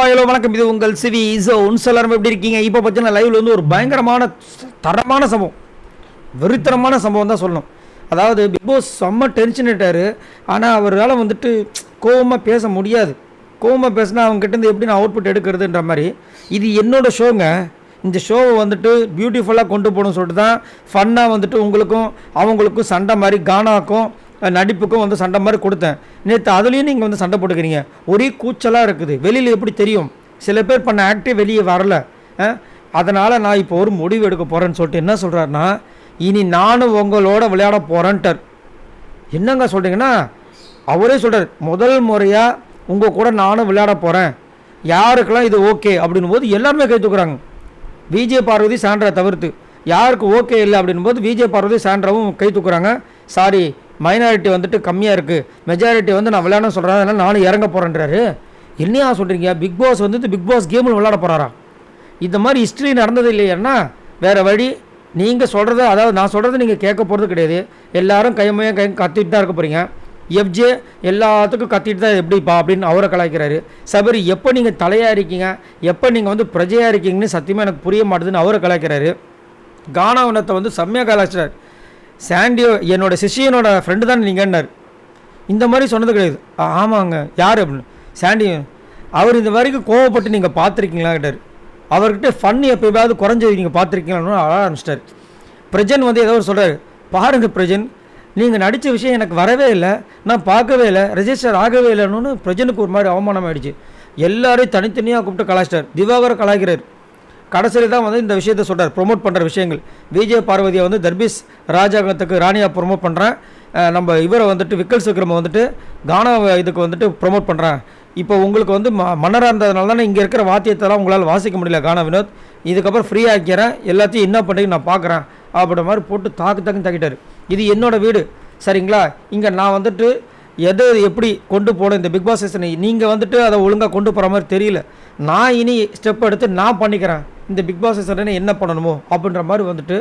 Hello வணக்கம். இது உங்கள் சிவி எல்லாரும் எப்படி இருக்கீங்க? இப்போ பார்த்தீங்கன்னா லைவ்ல வந்து ஒரு பயங்கரமான தரமான சம்பவம், வெறித்தனமான சம்பவம் தான் சொல்லணும். அதாவது பிக் பாஸ் செம்ம டென்ஷன் ஆகிட்டார். ஆனால் அவரால் வந்துட்டு கோவமாக பேச முடியாது. கோவமாக பேசினா அவங்ககிட்ட எப்படி நான் அவுட்புட் எடுக்கிறதுன்ற மாதிரி. இது என்னோட ஷோங்க. இந்த ஷோவை வந்துட்டு பியூட்டிஃபுல்லாக கொண்டு போகணும்னு சொல்லிட்டு தான் ஃபன்னாக வந்துட்டு உங்களுக்கும் அவங்களுக்கும் சண்டை மாதிரி கானாக்கும் நடிப்புக்கும் வந்து சண்டை மாதிரி கொடுத்தேன். நேற்று அதுலேயும் நீங்கள் வந்து சண்டை போட்டுக்கிறீங்க. ஒரே கூச்சலாக இருக்குது. வெளியில் எப்படி தெரியும்? சில பேர் பண்ண ஆக்டே வெளியே வரல. அதனால் நான் இப்போ ஒரு முடிவு எடுக்க போகிறேன்னு சொல்லிட்டு என்ன சொல்கிறாருன்னா, இனி நானும் உங்களோட விளையாட போகிறேன்ட்டார். என்னங்க சொல்கிறீங்கன்னா, அவரே சொல்கிறார், முதல் முறையாக உங்கள் கூட நானும் விளையாட போகிறேன், யாருக்கெல்லாம் இது ஓகே அப்படின் போது எல்லாருமே கை தூக்குறாங்க. விஜய் பார்வதி சாண்ட்ரா தவிர்த்து யாருக்கு ஓகே இல்லை அப்படின் போது விஜய் பார்வதி சாண்ட்ராவும் கை தூக்குறாங்க. சாரி, மைனாரிட்டி வந்துட்டு கம்மியாக இருக்குது, மெஜாரிட்டி வந்து நான் விளையாட சொல்கிறேன், அதனால் நானும் இறங்க போகிறேன்றாரு. என்னையா சொல்கிறீங்க? பிக் பாஸ் வந்துட்டு பிக் பாஸ் கேமில் விளையாட போகிறாரா? இந்த மாதிரி ஹிஸ்ட்ரி நடந்தது இல்லையான்னா வேறு வழி. நீங்கள் சொல்கிறத, அதாவது நான் சொல்கிறத நீங்கள் கேட்க போகிறது கிடையாது. எல்லோரும் கைமையாக கத்திட்டு தான் இருக்க போகிறீங்க. எஃப்ஜே எல்லாத்துக்கும் கத்திட்டு தான் எப்படிப்பா அப்படின்னு அவரை கலாய்க்கிறாரு. சபரி, எப்போ நீங்கள் தலையாக இருக்கீங்க, எப்போ நீங்கள் வந்து பிரஜையாக இருக்கீங்கன்னு சத்தியமாக எனக்கு புரிய மாட்டுதுன்னு அவரை கலாய்க்கிறாரு. கானாவனத்தை வந்து செம்மையாக கலாய்ச்சிட்டார். சாண்டியோ என்னோட சிஷியனோட ஃப்ரெண்டு தான் நீங்கன்னார். இந்த மாதிரி சொன்னது கிடையாது. ஆமாங்க, யார் அப்படின்னு சாண்டியோ. அவர் இந்த வரைக்கும் கோவப்பட்டு நீங்கள் பார்த்துருக்கீங்களா கேட்டார். அவர்கிட்ட ஃபன் எப்போயாவது குறைஞ்சது நீங்கள் பார்த்துருக்கீங்களான்னு அழ ஆரம்பிச்சிட்டார். பிரஜன் வந்து ஏதோ ஒரு சொல்கிறார், பாருங்கள் பிரஜன், நீங்கள் நடித்த விஷயம் எனக்கு வரவே இல்லை, நான் பார்க்கவே இல்லை, ரெஜிஸ்டர் ஆகவே இல்லைன்னு பிரஜனுக்கு ஒரு மாதிரி அவமானம் ஆகிடுச்சு. எல்லாரையும் தனித்தனியாக கூப்பிட்டு கலாய்ச்சிட்டார். திவாகரை கலாய்க்கிறார். கடைசியில் தான் வந்து இந்த விஷயத்தை சொல்கிறார், ப்ரொமோட் பண்ணுற விஷயங்கள். விஜய் பார்வதியை வந்து தர்பீஸ் ராஜாங்கத்துக்கு ராணியாக ப்ரொமோட் பண்ணுறேன், நம்ம இவரை வந்துட்டு விக்கல் சுக்கிரமை வந்துட்டு கானா இதுக்கு வந்துட்டு ப்ரொமோட் பண்ணுறேன். இப்போ உங்களுக்கு வந்து மன்னராக இருந்ததுனால தானே இங்கே இருக்கிற வாத்தியத்தெல்லாம் உங்களால் வாசிக்க முடியல கானா வினோத், இதுக்கப்புறம் ஃப்ரீ ஆக்கிறேன், எல்லாத்தையும் என்ன பண்ணுறீங்க நான் பார்க்குறேன் அப்படின்ற மாதிரி போட்டு தாக்கிட்டார். இது என்னோட வீடு சரிங்களா? இங்கே நான் வந்துட்டு எது எப்படி கொண்டு போகணும் இந்த பிக் பாஸ் சீசனை, நீங்கள் வந்துட்டு அதை ஒழுங்காக கொண்டு போகிற மாதிரி தெரியல. நான் இனி ஸ்டெப் எடுத்து நான் பண்ணிக்கிறேன், இந்த பிக் பாஸ் சீசனை என்ன பண்ணணுமோ அப்படின்ற மாதிரி வந்துட்டு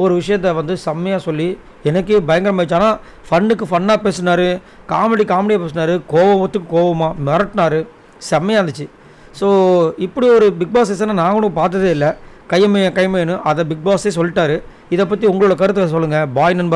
ஒரு விஷயத்த வந்து செம்மையாக சொல்லி எனக்கே பயங்கரமாகிடுச்சு. ஆனால் ஃபன்னுக்கு ஃபன்னாக பேசினார், காமெடியாக பேசினார், கோவத்துக்கு கோவமாக மிரட்டினார், செம்மையாக இருந்துச்சு. ஸோ இப்படி ஒரு பிக் பாஸ் சீசனை நாங்களும் பார்த்ததே இல்லை. கைமையன்னு அதை பிக் பாஸே சொல்லிட்டாரு. இதை பற்றி உங்களோட கருத்தை சொல்லுங்கள். பாய் நண்பர்.